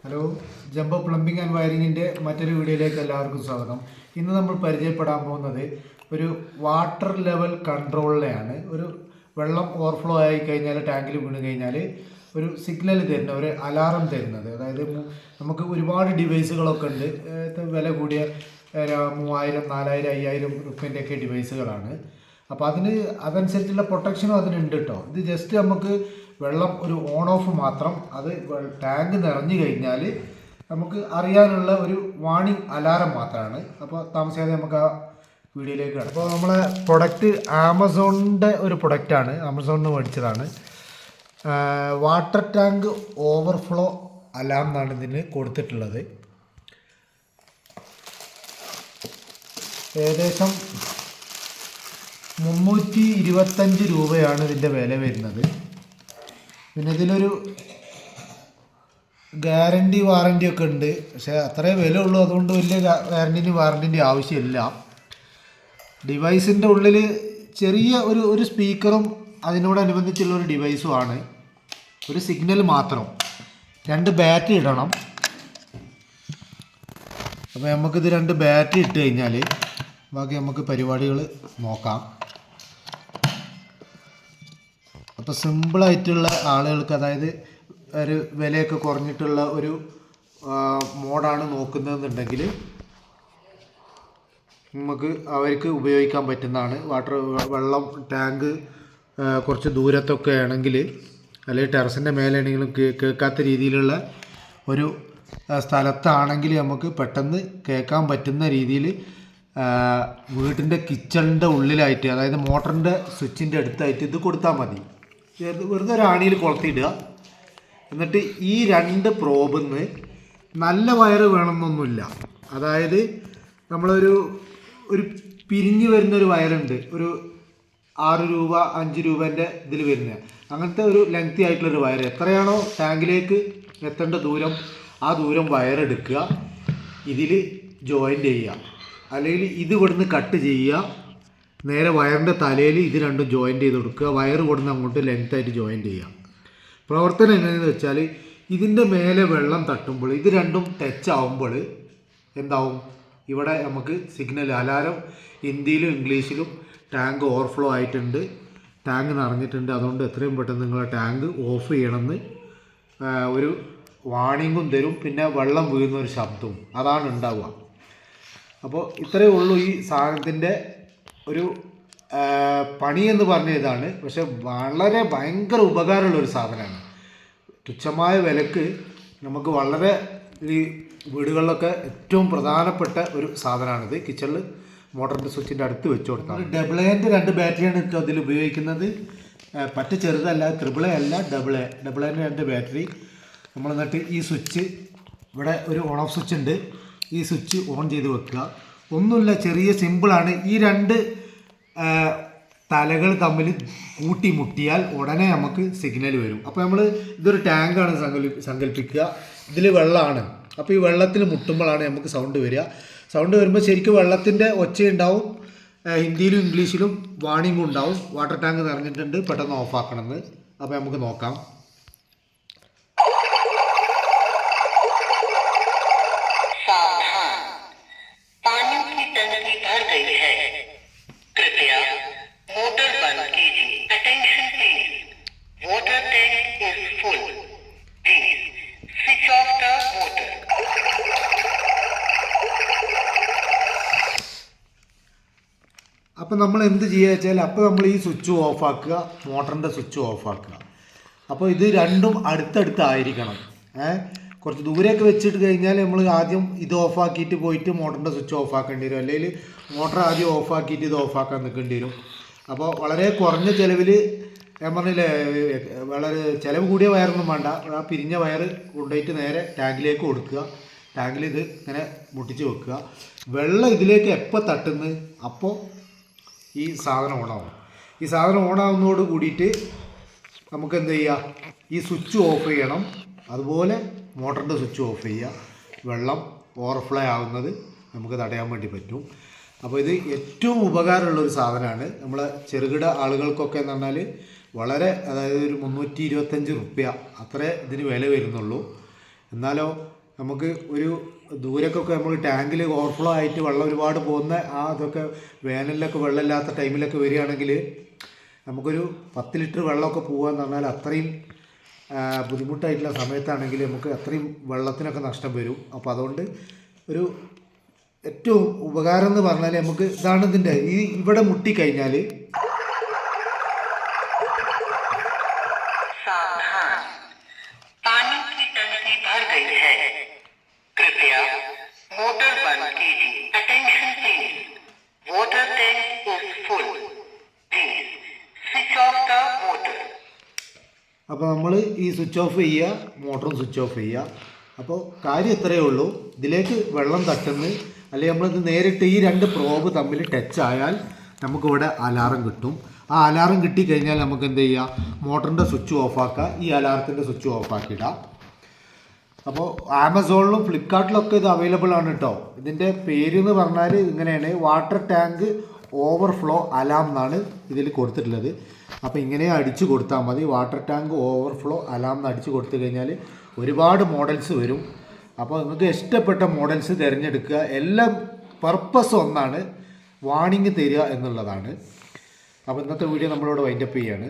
Hello, jumbo plumbing and വയറിങ്ങിൻ്റെ മറ്റൊരു വീഡിയോയിലേക്ക് എല്ലാവർക്കും സ്വാഗതം. ഇന്ന് നമ്മൾ പരിചയപ്പെടാൻ പോകുന്നത് ഒരു വാട്ടർ ലെവൽ കൺട്രോളിനെയാണ്. ഒരു വെള്ളം ഓവർഫ്ലോ ആയി കഴിഞ്ഞാൽ, ടാങ്കിൽ വീണ് കഴിഞ്ഞാൽ ഒരു സിഗ്നൽ തരുന്ന, ഒരു അലാറം തരുന്നത്. അതായത് നമുക്ക് ഒരുപാട് ഡിവൈസുകളൊക്കെ ഉണ്ട്. വില കൂടിയ 3000, 4000, 5000 റുപ്യൻ്റെയൊക്കെ ഡിവൈസുകളാണ്. അപ്പോൾ അതനുസരിച്ചുള്ള പ്രൊട്ടക്ഷനും അതിനുണ്ട് കേട്ടോ. ഇത് ജസ്റ്റ് നമുക്ക് വെള്ളം ഒരു ഓൺ ഓഫ് മാത്രം. അത് ടാങ്ക് നിറഞ്ഞു കഴിഞ്ഞാൽ നമുക്ക് അറിയാനുള്ള ഒരു വാർണിംഗ് അലാറം മാത്രമാണ്. അപ്പോൾ താമസിയാതെ നമുക്ക് ആ വീഡിയോയിലേക്ക് കിടക്കും. അപ്പോൾ നമ്മളെ പ്രൊഡക്റ്റ് ആമസോണിൻ്റെ ഒരു പ്രൊഡക്റ്റാണ്, ആമസോണിൽ നിന്ന് മേടിച്ചതാണ്. വാട്ടർ ടാങ്ക് ഓവർഫ്ലോ അലാം എന്നാണ് ഇതിന് കൊടുത്തിട്ടുള്ളത്. ഏകദേശം 325 രൂപയാണ് ഇതിൻ്റെ വില വരുന്നത്. പിന്നെ ഇതിലൊരു ഗ്യാരണ്ടി വാറണ്ടി ഒക്കെ ഉണ്ട്, പക്ഷേ അത്രേ വില ഉള്ളൂ. അതുകൊണ്ട് വലിയ വാറണ്ടിൻ്റെ ആവശ്യമില്ല. ഡിവൈസിൻ്റെ ഉള്ളിൽ ചെറിയ ഒരു സ്പീക്കറും അതിനോടനുബന്ധിച്ചുള്ള ഒരു ഡിവൈസുമാണ്. ഒരു സിഗ്നൽ മാത്രം. 2 ബാറ്ററി ഇടണം. അപ്പോൾ നമുക്കിത് 2 ബാറ്ററി ഇട്ട് കഴിഞ്ഞാൽ ബാക്കി നമുക്ക് പരിപാടികൾ നോക്കാം. അപ്പോൾ സിമ്പിളായിട്ടുള്ള ആളുകൾക്ക്, അതായത് ഒരു വിലയൊക്കെ കുറഞ്ഞിട്ടുള്ള ഒരു മോഡാണ് നോക്കുന്നതെന്നുണ്ടെങ്കിൽ നമുക്ക് അവർക്ക് ഉപയോഗിക്കാൻ പറ്റുന്നതാണ്. വെള്ളം ടാങ്ക് കുറച്ച് ദൂരത്തൊക്കെ ആണെങ്കിൽ, അല്ലെങ്കിൽ ടെറസിൻ്റെ മേലാണെങ്കിലും കേൾക്കാത്ത രീതിയിലുള്ള ഒരു സ്ഥലത്താണെങ്കിൽ നമുക്ക് പെട്ടെന്ന് കേൾക്കാൻ പറ്റുന്ന രീതിയിൽ വീട്ടിൻ്റെ കിച്ചണിൻ്റെ ഉള്ളിലായിട്ട്, അതായത് മോട്ടറിൻ്റെ സ്വിച്ചിൻ്റെ അടുത്തായിട്ട് ഇത് കൊടുത്താൽ മതി. വെറുതെ ഒരു ആണിയിൽ കൊളുത്തിയിടുക. എന്നിട്ട് ഈ 2 പ്രോബിന്ന് നല്ല വയറ് വേണമെന്നൊന്നുമില്ല. അതായത് നമ്മളൊരു പിരിഞ്ഞ് വരുന്നൊരു വയറുണ്ട്, ഒരു 6 രൂപ 5 രൂപേൻ്റെ ഇതിൽ വരുന്നത്. അങ്ങനത്തെ ഒരു ലെങ്തി ആയിട്ടുള്ളൊരു വയർ, എത്രയാണോ ടാങ്കിലേക്ക് എത്തേണ്ട ദൂരം, ആ ദൂരം വയറെടുക്കുക, ഇതിൽ ജോയിൻ്റ് ചെയ്യുക. അല്ലെങ്കിൽ ഇത് ഇവിടുന്ന് കട്ട് ചെയ്യുക, നേരെ വയറിൻ്റെ തലയിൽ ഇത് 2 ജോയിൻ്റ് ചെയ്ത് കൊടുക്കുക. വയർ കൊടുന്ന് അങ്ങോട്ട് ലെങ്ത്തായിട്ട് ജോയിൻ്റ് ചെയ്യുക. പ്രവർത്തനം എങ്ങനെയെന്ന് വെച്ചാൽ, ഇതിൻ്റെ മേലെ വെള്ളം തട്ടുമ്പോൾ ഇത് 2ഉം ടച്ച് ആവുമ്പോൾ എന്താവും, ഇവിടെ നമുക്ക് സിഗ്നൽ അലാരം ഹിന്ദിയിലും ഇംഗ്ലീഷിലും ടാങ്ക് ഓവർഫ്ലോ ആയിട്ടുണ്ട്, ടാങ്ക് നിറഞ്ഞിട്ടുണ്ട്, അതുകൊണ്ട് എത്രയും പെട്ടെന്ന് നിങ്ങളെ ടാങ്ക് ഓഫ് ചെയ്യണമെന്ന് ഒരു വാർണിംഗും തരും. പിന്നെ വെള്ളം വീഴുന്ന ഒരു ശബ്ദവും അതാണ് ഉണ്ടാവുക. അപ്പോൾ ഇത്രയേ ഉള്ളൂ ഈ സാധനത്തിൻ്റെ ഒരു പണി എന്ന് പറഞ്ഞ ഇതാണ്. പക്ഷെ വളരെ ഭയങ്കര ഉപകാരമുള്ളൊരു സാധനമാണ്. തുച്ഛമായ വിലക്ക് നമുക്ക് വളരെ ഈ വീടുകളിലൊക്കെ ഏറ്റവും പ്രധാനപ്പെട്ട ഒരു സാധനമാണിത്. കിച്ചണിൽ മോട്ടറിൻ്റെ സ്വിച്ചിൻ്റെ അടുത്ത് വെച്ച് കൊടുത്താൽ. AA-ൻ്റെ 2 ബാറ്ററിയാണ് ഇപ്പോൾ അതിൽ ഉപയോഗിക്കുന്നത്. പറ്റ ചെറുതല്ല, AAA അല്ല, AA-ൻ്റെ 2 ബാറ്ററി. നമ്മൾ എന്നിട്ട് ഈ സ്വിച്ച്, ഇവിടെ ഒരു ഓൺ ഓഫ് സ്വിച്ച് ഉണ്ട്, ഈ സ്വിച്ച് ഓൺ ചെയ്ത് വെക്കുക. ഒന്നുമില്ല, ചെറിയ സിമ്പിളാണ്. ഈ 2 തലകൾ തമ്മിൽ കൂട്ടിമുട്ടിയാൽ ഉടനെ നമുക്ക് സിഗ്നൽ വരും. അപ്പോൾ നമ്മൾ ഇതൊരു ടാങ്കാണ് സങ്കല്പിക്കുക, ഇതിൽ വെള്ളമാണ്. അപ്പോൾ ഈ വെള്ളത്തിൽ മുട്ടുമ്പോഴാണ് നമുക്ക് സൗണ്ട് വരിക. സൗണ്ട് വരുമ്പോൾ ശരിക്കും വെള്ളത്തിൻ്റെ ഒച്ചയുണ്ടാവും, ഹിന്ദിയിലും ഇംഗ്ലീഷിലും വാർണിംഗും ഉണ്ടാവും, വാട്ടർ ടാങ്ക് നിറഞ്ഞിട്ടുണ്ട്, പെട്ടെന്ന് ഓഫാക്കണമെന്ന്. അപ്പോൾ നമുക്ക് നോക്കാം. അപ്പോൾ നമ്മൾ എന്ത് ചെയ്യുക വെച്ചാൽ, അപ്പോൾ നമ്മൾ ഈ സ്വിച്ച് ഓഫാക്കുക, മോട്ടറിൻ്റെ സ്വിച്ച് ഓഫാക്കുക. അപ്പോൾ ഇത് 2ഉം അടുത്തടുത്തായിരിക്കണം. കുറച്ച് ദൂരെയൊക്കെ വെച്ചിട്ട് കഴിഞ്ഞാൽ നമ്മൾ ആദ്യം ഇത് ഓഫാക്കിയിട്ട് പോയിട്ട് മോട്ടറിൻ്റെ സ്വിച്ച് ഓഫാക്കേണ്ടി വരും, അല്ലെങ്കിൽ മോട്ടർ ആദ്യം ഓഫാക്കിയിട്ട് ഇത് ഓഫാക്കാൻ നിൽക്കേണ്ടി വരും. അപ്പോൾ വളരെ കുറഞ്ഞ ചിലവിൽ, ഞാൻ പറഞ്ഞില്ലേ, വളരെ ചിലവ് കൂടിയ വയറൊന്നും വേണ്ട. ആ പിരിഞ്ഞ വയർ കൊണ്ടുപോയിട്ട് നേരെ ടാങ്കിലേക്ക് കൊടുക്കുക. ടാങ്കിൽ ഇത് ഇങ്ങനെ മുട്ടിച്ച് വെക്കുക. വെള്ളം ഇതിലേക്ക് എപ്പോൾ തട്ടുന്നു അപ്പോൾ ഈ സാധനം ഓണാവും. ഈ സാധനം ഓണാവുന്നതോട് കൂടിയിട്ട് നമുക്ക് എന്ത് ചെയ്യുക, ഈ സ്വിച്ച് ഓഫ് ചെയ്യണം. അതുപോലെ മോട്ടറിൻ്റെ സ്വിച്ച് ഓഫ് ചെയ്യുക. വെള്ളം ഓവർഫ്ലോ ആവുന്നത് നമുക്ക് തടയാൻ വേണ്ടി പറ്റും. അപ്പോൾ ഇത് ഏറ്റവും ഉപകാരമുള്ളൊരു സാധനമാണ്. നമ്മളെ ചെറുകിട ആളുകൾക്കൊക്കെ എന്ന് പറഞ്ഞാൽ വളരെ, അതായത് ഒരു 325 റുപ്യ അത്രേ ഇതിന് വില വരുന്നുള്ളൂ. എന്നാലോ നമുക്ക് ഒരു ദൂരക്കൊക്കെ നമ്മൾ ടാങ്കിൽ ഓവർഫ്ലോ ആയിട്ട് വെള്ളം ഒരുപാട് പോകുന്ന അതൊക്കെ വേനലിലൊക്കെ വെള്ളമില്ലാത്ത ടൈമിലൊക്കെ വരികയാണെങ്കിൽ നമുക്കൊരു 10 ലിറ്റർ വെള്ളമൊക്കെ പോകാന്ന് പറഞ്ഞാൽ അത്രയും ബുദ്ധിമുട്ടായിട്ടുള്ള സമയത്താണെങ്കിൽ നമുക്ക് അത്രയും വെള്ളത്തിനൊക്കെ നഷ്ടം വരും. അപ്പോൾ അതുകൊണ്ട് ഒരു ഏറ്റവും ഉപകാരം എന്ന് പറഞ്ഞാൽ നമുക്ക് ഇതാണ് ഇതിൻ്റെ ഇവിടെ മുട്ടിക്കഴിഞ്ഞാൽ അപ്പോൾ നമ്മൾ ഈ സ്വിച്ച് ഓഫ് ചെയ്യുക, മോട്ടറും സ്വിച്ച് ഓഫ് ചെയ്യുക. അപ്പോൾ കാര്യം ഇത്രയേ ഉള്ളൂ. ഇതിലേക്ക് വെള്ളം തട്ടുന്ന അല്ലെങ്കിൽ നമ്മളിത് നേരിട്ട് ഈ 2 പ്രോബ് തമ്മിൽ ടച്ച് ആയാൽ നമുക്കിവിടെ അലാറം കിട്ടും. ആ അലാറം കിട്ടിക്കഴിഞ്ഞാൽ നമുക്ക് എന്ത് ചെയ്യുക, മോട്ടറിൻ്റെ സ്വിച്ച് ഓഫാക്കുക, ഈ അലാറത്തിൻ്റെ സ്വിച്ച് ഓഫാക്കിയിടാം. അപ്പോൾ ആമസോണിലും ഫ്ലിപ്കാർട്ടിലൊക്കെ ഇത് അവൈലബിൾ ആണ് കേട്ടോ. ഇതിൻ്റെ പേര് എന്ന് പറഞ്ഞാൽ ഇങ്ങനെയാണ്, വാട്ടർ ടാങ്ക് ഓവർഫ്ലോ അലാം എന്നാണ് ഇതിൽ കൊടുത്തിട്ടുള്ളത്. അപ്പോൾ ഇങ്ങനെ അടിച്ചു കൊടുത്താൽ മതി. വാട്ടർ ടാങ്ക് ഓവർഫ്ലോ അലാം എന്ന് അടിച്ചു കൊടുത്തു കഴിഞ്ഞാൽ ഒരുപാട് മോഡൽസ് വരും. അപ്പോൾ നിങ്ങൾക്ക് ഇഷ്ടപ്പെട്ട മോഡൽസ് തിരഞ്ഞെടുക്കുക. എല്ലാം പർപ്പസ് ഒന്നാണ്, വാണിംഗ് തരിക എന്നുള്ളതാണ്. അപ്പോൾ ഇന്നത്തെ വീഡിയോ നമ്മളിവിടെ വൈൻഡപ്പ് ചെയ്യുകയാണ്.